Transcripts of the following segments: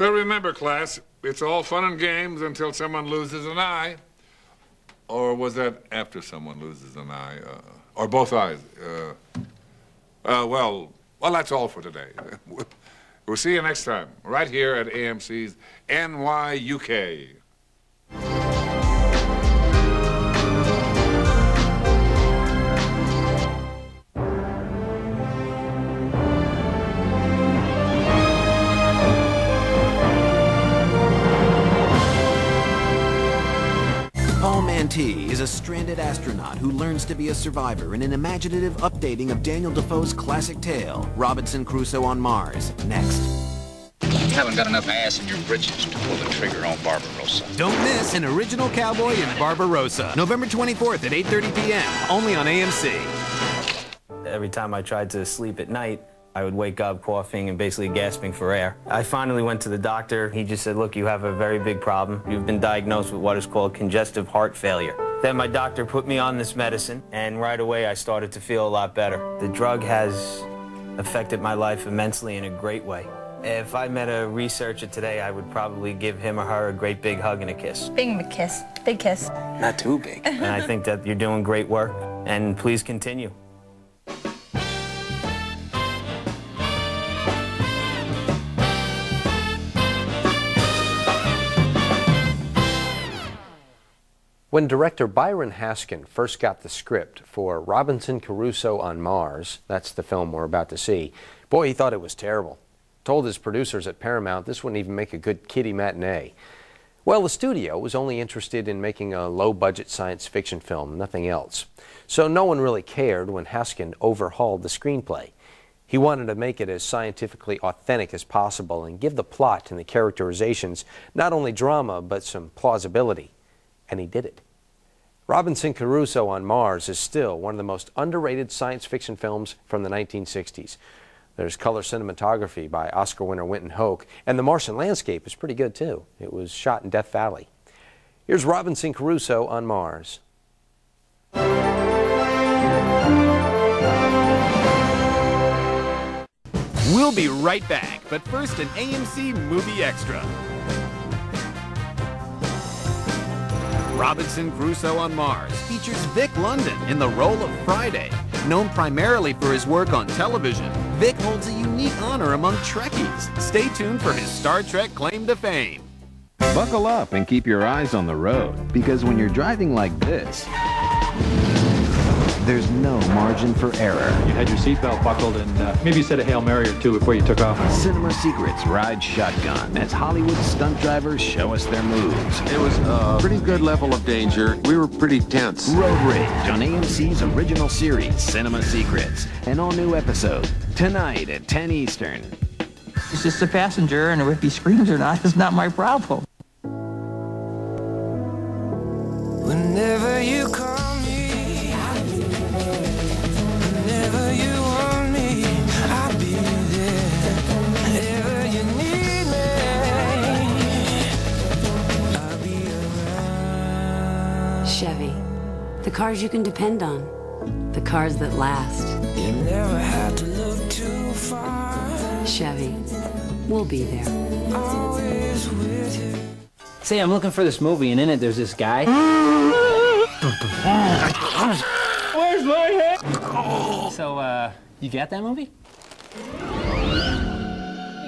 So remember, class, it's all fun and games until someone loses an eye. Or was that after someone loses an eye? Or both eyes? Well, that's all for today. We'll see you next time, right here at AMC's N.Y.U.K. T is a stranded astronaut who learns to be a survivor in an imaginative updating of Daniel Defoe's classic tale, Robinson Crusoe on Mars. Next. You haven't got enough ass in your britches to pull the trigger on Barbarosa. Don't miss an original cowboy in Barbarosa, November 24th at 8:30 p.m., only on AMC. Every time I tried to sleep at night, I would wake up coughing and basically gasping for air. I finally went to the doctor. He just said, look, you have a very big problem. You've been diagnosed with what is called congestive heart failure. Then my doctor put me on this medicine, and right away I started to feel a lot better. The drug has affected my life immensely in a great way. If I met a researcher today, I would probably give him or her a great big hug and a kiss. Big kiss. Big kiss. Not too big. And I think that you're doing great work, and please continue. When director Byron Haskin first got the script for Robinson Crusoe on Mars, that's the film we're about to see, boy, he thought it was terrible. Told his producers at Paramount this wouldn't even make a good kiddie matinee. Well, the studio was only interested in making a low-budget science fiction film, nothing else. So no one really cared when Haskin overhauled the screenplay. He wanted to make it as scientifically authentic as possible and give the plot and the characterizations not only drama but some plausibility. And he did it. Robinson Crusoe on Mars is still one of the most underrated science fiction films from the 1960s. There's color cinematography by Oscar winner N.Y.U.K, and the Martian landscape is pretty good too. It was shot in Death Valley. Here's Robinson Crusoe on Mars. We'll be right back, but first an AMC Movie Extra. Robinson Crusoe on Mars features Vic London in the role of Friday. Known primarily for his work on television, Vic holds a unique honor among Trekkies. Stay tuned for his Star Trek claim to fame. Buckle up and keep your eyes on the road, because when you're driving like this, there's no margin for error. You had your seatbelt buckled and maybe you said a Hail Mary or two before you took off. Cinema Secrets ride shotgun as Hollywood stunt drivers show us their moves. It was a pretty good level of danger. We were pretty tense. Road Rage on AMC's original series, Cinema Secrets. An all-new episode, tonight at 10 Eastern. It's just a passenger, and if he screams or not is not my problem. Whenever you call Chevy, the cars you can depend on, the cars that last. You never had to look too far. Chevy, we'll be there. Always with you. Say, I'm looking for this movie, and in it there's this guy. Where's my head? So, you got that movie?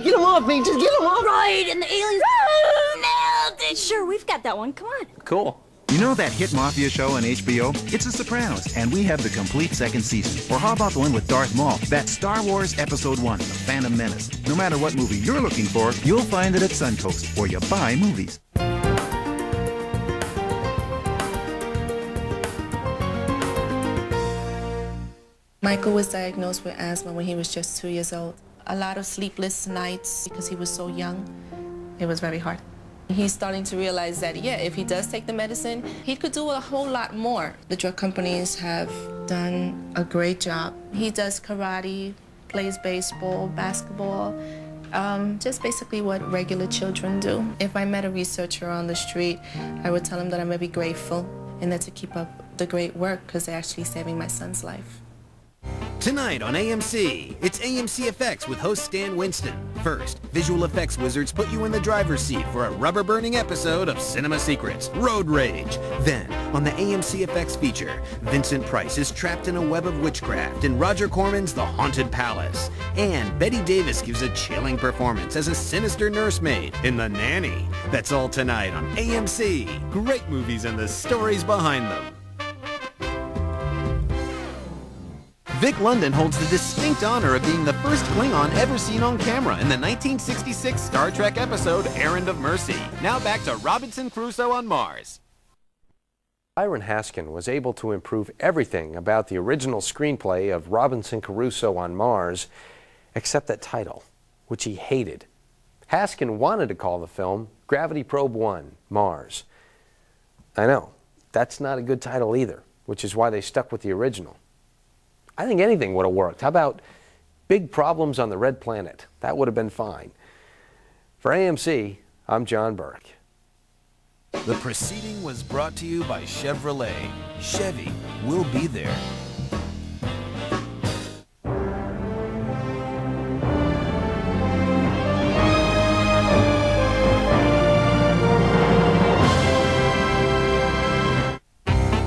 Get him off me, just get him off! Right, and the aliens nailed it! Sure, we've got that one, come on. Cool. You know that hit mafia show on HBO? It's The Sopranos, and we have the complete second season. Or how about the one with Darth Maul? That's Star Wars Episode 1, The Phantom Menace. No matter what movie you're looking for, you'll find it at Suncoast, where you buy movies. Michael was diagnosed with asthma when he was just 2 years old. A lot of sleepless nights because he was so young. It was very hard. He's starting to realize that, yeah, if he does take the medicine, he could do a whole lot more. The drug companies have done a great job. He does karate, plays baseball, basketball, just basically what regular children do. If I met a researcher on the street, I would tell him that I'm very grateful and that to keep up the great work because they're actually saving my son's life. Tonight on AMC, it's AMC EFX with host Stan Winston. First, visual effects wizards put you in the driver's seat for a rubber-burning episode of Cinema Secrets, Road Rage. Then, on the AMC EFX feature, Vincent Price is trapped in a web of witchcraft in Roger Corman's The Haunted Palace. And Bette Davis gives a chilling performance as a sinister nursemaid in The Nanny. That's all tonight on AMC. Great movies and the stories behind them. Vic London holds the distinct honor of being the first Klingon ever seen on camera in the 1966 Star Trek episode Errand of Mercy. Now back to Robinson Crusoe on Mars. Byron Haskin was able to improve everything about the original screenplay of Robinson Crusoe on Mars, except that title, which he hated. Haskin wanted to call the film Gravity Probe 1, Mars. I know, that's not a good title either, which is why they stuck with the original. I think anything would have worked. How about Big Problems on the Red Planet? That would have been fine. For AMC, I'm John Burke. The preceding was brought to you by Chevrolet. Chevy will be there.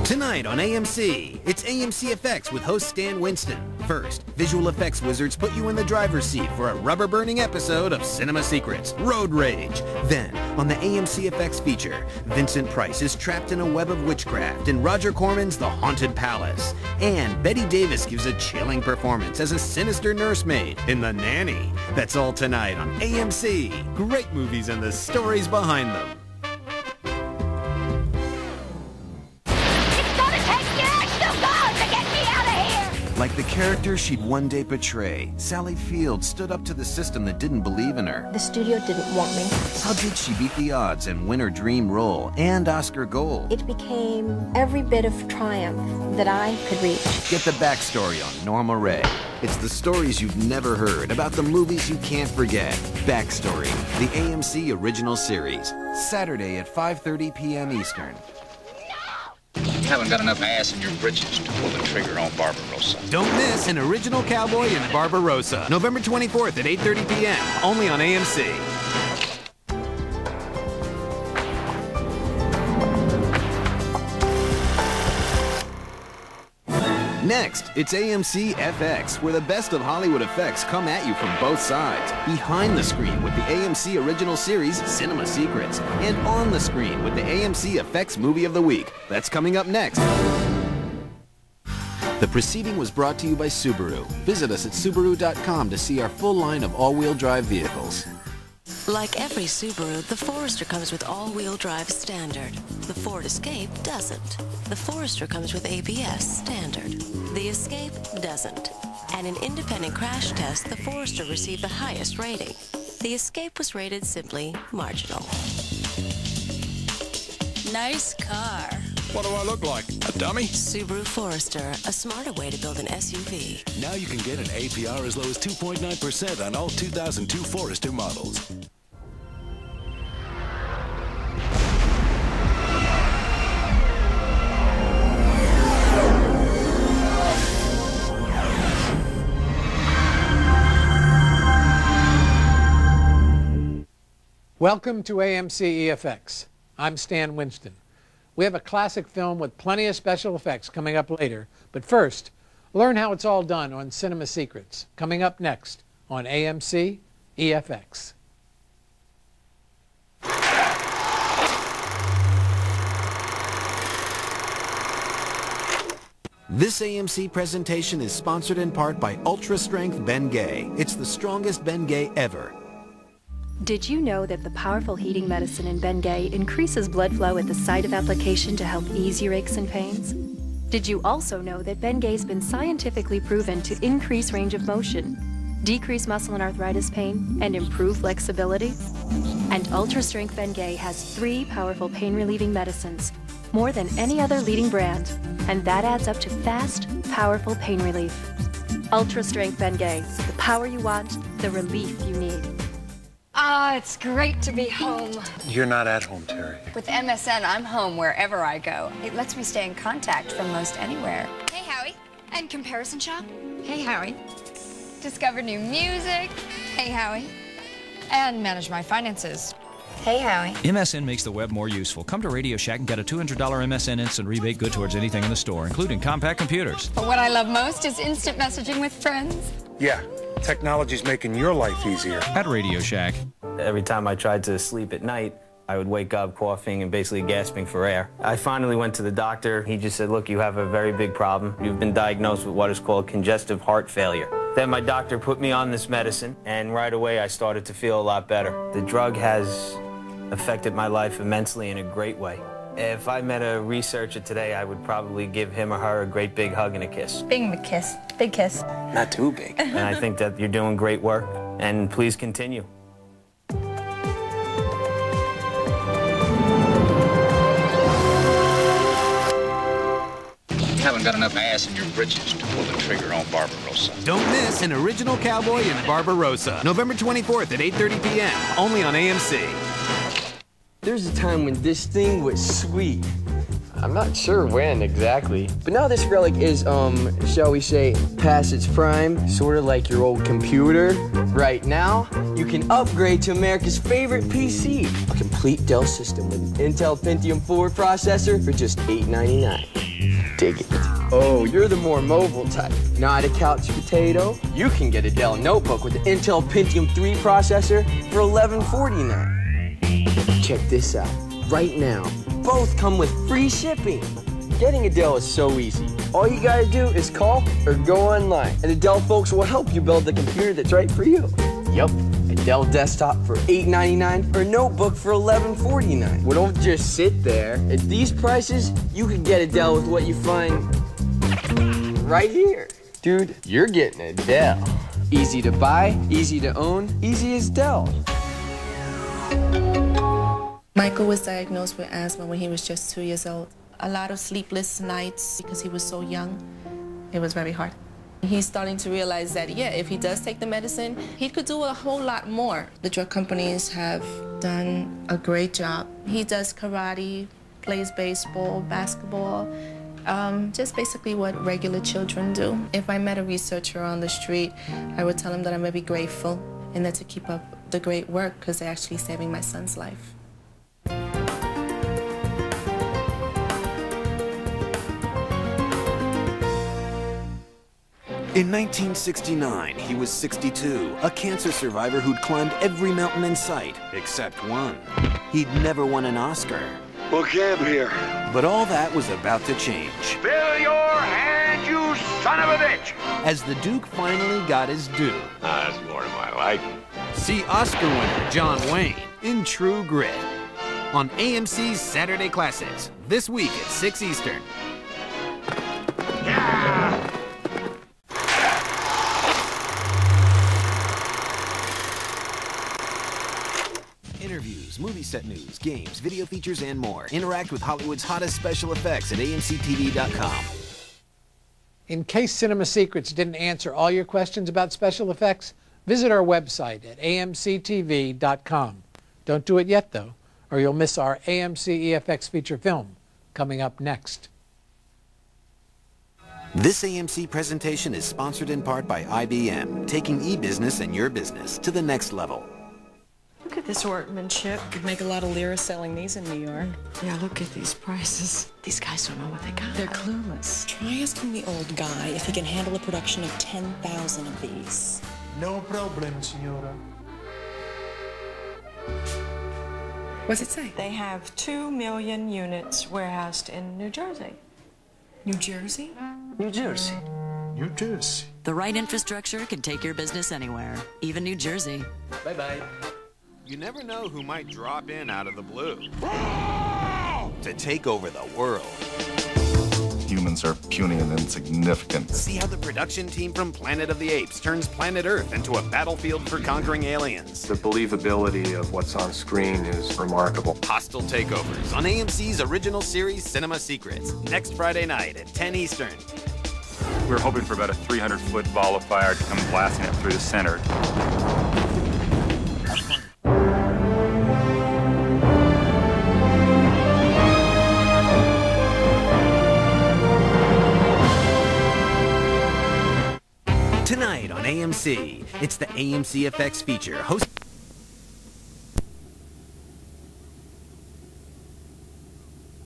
Tonight on AMC, it's AMC EFX with host Stan Winston. First, visual effects wizards put you in the driver's seat for a rubber-burning episode of Cinema Secrets, Road Rage. Then, on the AMC EFX feature, Vincent Price is trapped in a web of witchcraft in Roger Corman's The Haunted Palace. And Bette Davis gives a chilling performance as a sinister nursemaid in The Nanny. That's all tonight on AMC. Great movies and the stories behind them. Like the character she'd one day portray, Sally Field stood up to the system that didn't believe in her. The studio didn't want me. How did she beat the odds and win her dream role and Oscar Gold? It became every bit of triumph that I could reach. Get the backstory on Norma Ray. It's the stories you've never heard about the movies you can't forget. Backstory, the AMC original series. Saturday at 5:30 p.m. Eastern. Haven't got enough ass in your britches to pull the trigger on Barbarosa. Don't miss an original cowboy in Barbarosa. November 24th at 8:30 p.m. Only on AMC. Next, it's AMC FX, where the best of Hollywood effects come at you from both sides. Behind the screen with the AMC original series, Cinema Secrets. And on the screen with the AMC FX Movie of the Week. That's coming up next. The preceding was brought to you by Subaru. Visit us at Subaru.com to see our full line of all-wheel drive vehicles. Like every Subaru, the Forester comes with all-wheel drive standard. The Ford Escape doesn't. The Forester comes with ABS standard. The Escape doesn't. And in independent crash tests, the Forester received the highest rating. The Escape was rated simply marginal. Nice car. What do I look like? A dummy? Subaru Forester, a smarter way to build an SUV. Now you can get an APR as low as 2.9% on all 2002 Forester models. Welcome to AMC EFX. I'm Stan Winston. We have a classic film with plenty of special effects coming up later, but first, learn how it's all done on Cinema Secrets, coming up next on AMC EFX. This AMC presentation is sponsored in part by Ultra Strength Bengay. It's the strongest Bengay ever. Did you know that the powerful heating medicine in Bengay increases blood flow at the site of application to help ease your aches and pains? Did you also know that Bengay's been scientifically proven to increase range of motion, decrease muscle and arthritis pain, and improve flexibility? And Ultra Strength Bengay has 3 powerful pain-relieving medicines, more than any other leading brand, and that adds up to fast, powerful pain relief. Ultra Strength Bengay, the power you want, the relief you need. Ah, it's great to be home. You're not at home, Terry. With MSN, I'm home wherever I go. It lets me stay in contact from most anywhere. Hey, Howie. And comparison shop. Hey, Howie. Discover new music. Hey, Howie. And manage my finances. Hey, Howie. MSN makes the web more useful. Come to Radio Shack and get a $200 MSN instant rebate good towards anything in the store, including compact computers. But what I love most is instant messaging with friends. Yeah, technology's making your life easier. At Radio Shack. Every time I tried to sleep at night, I would wake up coughing and basically gasping for air. I finally went to the doctor. He just said, look, you have a very big problem. You've been diagnosed with what is called congestive heart failure. Then my doctor put me on this medicine, and right away I started to feel a lot better. The drug has affected my life immensely in a great way. If I met a researcher today, I would probably give him or her a great big hug and a kiss. Big kiss. Big kiss. Not too big. And I think that you're doing great work, and please continue. You haven't got enough ass in your britches to pull the trigger on Barbarosa. Don't miss an original cowboy in Barbarosa, November 24th at 8:30 p.m., only on AMC. There's a time when this thing was sweet. I'm not sure when exactly. But now this relic is, shall we say, past its prime, sort of like your old computer. Right now, you can upgrade to America's favorite PC, a complete Dell system with an Intel Pentium 4 processor for just $8.99. Dig it. Oh, you're the more mobile type, not a couch potato. You can get a Dell notebook with the Intel Pentium 3 processor for $11.49. Check this out. Right now, both come with free shipping. Getting a Dell is so easy. All you gotta do is call or go online, and the Dell folks will help you build the computer that's right for you. Yup, a Dell desktop for $8.99 or a notebook for $11.49. Well, don't just sit there. At these prices, you can get a Dell with what you find right here. Dude, you're getting a Dell. Easy to buy, easy to own, easy as Dell. Michael was diagnosed with asthma when he was just 2 years old. A lot of sleepless nights because he was so young. It was very hard. He's starting to realize that, yeah, if he does take the medicine, he could do a whole lot more. The drug companies have done a great job. He does karate, plays baseball, basketball, just basically what regular children do. If I met a researcher on the street, I would tell him that I'm very grateful and that to keep up the great work because they're actually saving my son's life. In 1969, he was 62, a cancer survivor who'd climbed every mountain in sight, except one. He'd never won an Oscar. We'll camp here. But all that was about to change. Fill your hand, you son of a bitch! As the Duke finally got his due. That's more to my liking. See Oscar winner John Wayne in True Grit on AMC's Saturday Classics, this week at 6 Eastern. Yeah! Interviews, movie set news, games, video features, and more. Interact with Hollywood's hottest special effects at AMCTV.com. In case Cinema Secrets didn't answer all your questions about special effects, visit our website at AMCTV.com. Don't do it yet, though, or you'll miss our AMC EFX feature film coming up next. This AMC presentation is sponsored in part by IBM, taking e-business and your business to the next level. Look at this workmanship. You'd make a lot of lira selling these in New York. Yeah, look at these prices. These guys don't know what they got. They're clueless. Try asking the old guy if he can handle a production of 10,000 of these. No problem, Senora. What's it say? They have 2 million units warehoused in New Jersey. New Jersey? New Jersey. New Jersey. The right infrastructure can take your business anywhere, even New Jersey. Bye-bye. You never know who might drop in out of the blue to take over the world. Humans are puny and insignificant. See how the production team from Planet of the Apes turns planet Earth into a battlefield for conquering aliens. The believability of what's on screen is remarkable. Hostile takeovers on AMC's original series Cinema Secrets, next Friday night at 10 Eastern. We're hoping for about a 300-foot ball of fire to come blasting up through the center. AMC. It's the AMC EFX feature hosted